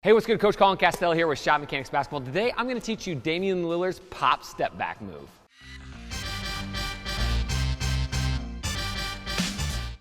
Hey, what's good? Coach Colin Castell here with ShotMechanics Basketball. Today, I'm going to teach you Damian Lillard's pop step back move.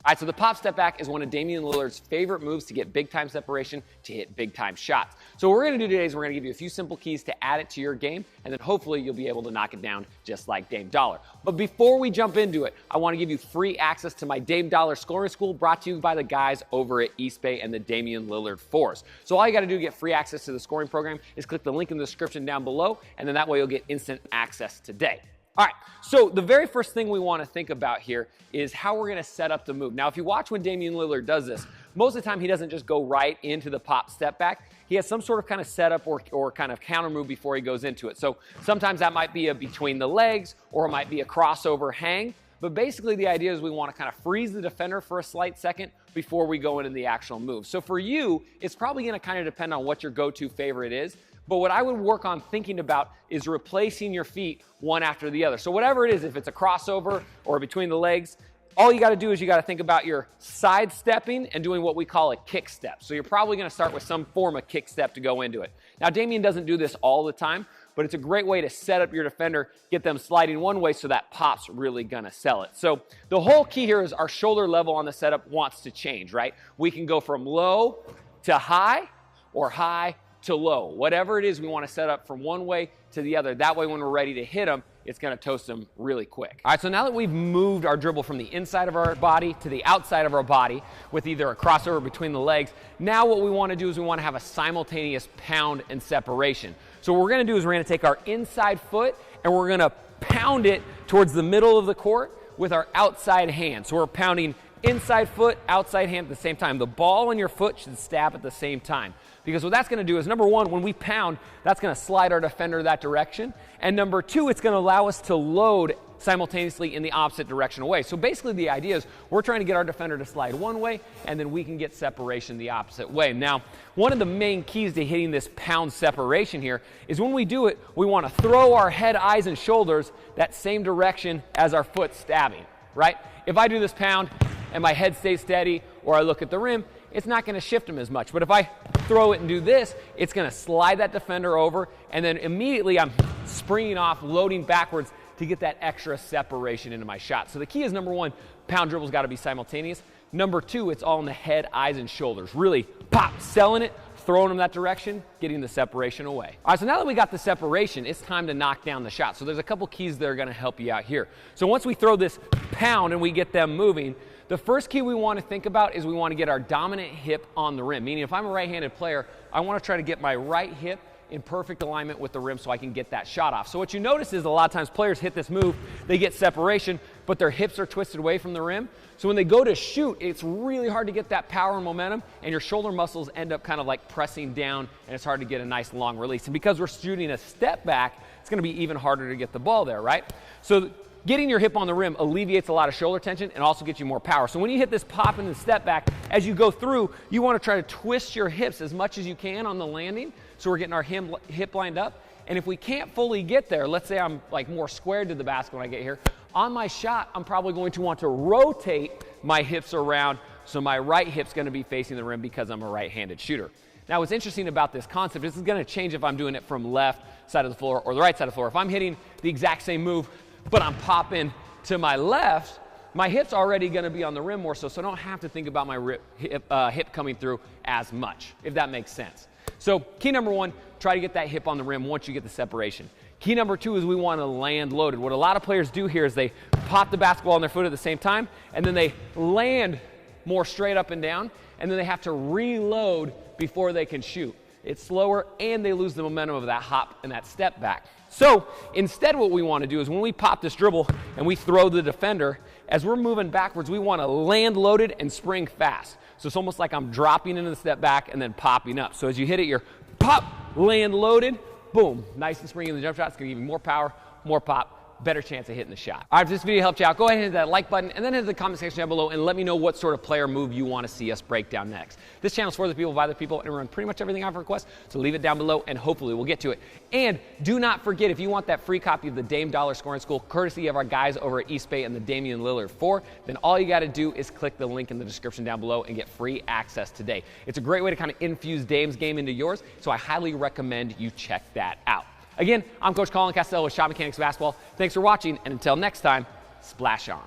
All right, so the pop step back is one of Damian Lillard's favorite moves to get big time separation, to hit big time shots. So what we're gonna do today is we're gonna give you a few simple keys to add it to your game, and then hopefully you'll be able to knock it down just like Dame Dollar. But before we jump into it, I wanna give you free access to my Dame Dolla Scoring School, brought to you by the guys over at East Bay and the Damian Lillard Force. So all you gotta do to get free access to the scoring program is click the link in the description down below, and then that way you'll get instant access today. All right, so the very first thing we want to think about here is how we're going to set up the move. Now, if you watch when Damian Lillard does this, most of the time he doesn't just go right into the pop step back. He has some sort of kind of setup or kind of counter move before he goes into it. So sometimes that might be a between the legs, or it might be a crossover hang. But basically the idea is we want to kind of freeze the defender for a slight second before we go into the actual move. So for you, it's probably going to kind of depend on what your go-to favorite is. But what I would work on thinking about is replacing your feet one after the other. So whatever it is, if it's a crossover or between the legs, all you got to do is you got to think about your sidestepping and doing what we call a kick step. So you're probably going to start with some form of kick step to go into it. Now, Damian doesn't do this all the time, but it's a great way to set up your defender, get them sliding one way so that pop's really going to sell it. So the whole key here is our shoulder level on the setup wants to change, right? We can go from low to high or high to low. Whatever it is, we want to set up from one way to the other. That way, when we're ready to hit them, it's going to toast them really quick. All right, so now that we've moved our dribble from the inside of our body to the outside of our body with either a crossover between the legs, now what we want to do is we want to have a simultaneous pound and separation. So what we're going to do is we're going to take our inside foot and we're going to pound it towards the middle of the court with our outside hand. So we're pounding inside foot, outside hand at the same time. The ball and your foot should stab at the same time. Because what that's going to do is, number one, when we pound, that's going to slide our defender that direction. And number two, it's going to allow us to load simultaneously in the opposite direction away. So basically the idea is we're trying to get our defender to slide one way, and then we can get separation the opposite way. Now, one of the main keys to hitting this pound separation here is when we do it, we want to throw our head, eyes, and shoulders that same direction as our foot stabbing, right? If I do this pound and my head stays steady, or I look at the rim, it's not going to shift them as much. But if I throw it and do this, it's going to slide that defender over, and then immediately I'm springing off, loading backwards to get that extra separation into my shot. So the key is, number one, pound dribble's got to be simultaneous. Number two, it's all in the head, eyes, and shoulders. Really pop, selling it, throwing them that direction, getting the separation away. All right, so now that we got the separation, it's time to knock down the shot. So there's a couple keys that are going to help you out here. So once we throw this pound and we get them moving, the first key we want to think about is we want to get our dominant hip on the rim. Meaning if I'm a right-handed player, I want to try to get my right hip in perfect alignment with the rim so I can get that shot off. So what you notice is a lot of times players hit this move, they get separation, but their hips are twisted away from the rim. So when they go to shoot, it's really hard to get that power and momentum, and your shoulder muscles end up kind of like pressing down, and it's hard to get a nice long release. And because we're shooting a step back, it's going to be even harder to get the ball there, right? So getting your hip on the rim alleviates a lot of shoulder tension and also gets you more power. So when you hit this pop and the step back, as you go through, you want to try to twist your hips as much as you can on the landing. So we're getting our hip lined up. And if we can't fully get there, let's say I'm like more squared to the basket when I get here, on my shot, I'm probably going to want to rotate my hips around so my right hip's going to be facing the rim because I'm a right-handed shooter. Now, what's interesting about this concept, this is going to change if I'm doing it from left side of the floor or the right side of the floor. If I'm hitting the exact same move, but I'm popping to my left, my hip's already going to be on the rim more so I don't have to think about my hip coming through as much, if that makes sense. So key number one, try to get that hip on the rim once you get the separation. Key number two is we want to land loaded. What a lot of players do here is they pop the basketball on their foot at the same time, and then they land more straight up and down, and then they have to reload before they can shoot. It's slower, and they lose the momentum of that hop and that step back. So instead what we want to do is when we pop this dribble and we throw the defender, as we're moving backwards, we want to land loaded and spring fast. So it's almost like I'm dropping into the step back and then popping up. So as you hit it, you're pop, land loaded, boom, nice and springy in the jump shot. It's going to give you more power, more pop, better chance of hitting the shot. All right, if this video helped you out, go ahead and hit that like button and then hit the comment section down below and let me know what sort of player move you want to see us break down next. This channel is for the people, by the people, and we run pretty much everything off request, so leave it down below and hopefully we'll get to it. And do not forget, if you want that free copy of the Dame Dolla Scoring School, courtesy of our guys over at East Bay and the Damian Lillard 4, then all you got to do is click the link in the description down below and get free access today. It's a great way to kind of infuse Dame's game into yours, so I highly recommend you check that out. Again, I'm Coach Colin Castell with ShotMechanics Basketball. Thanks for watching, and until next time, splash on.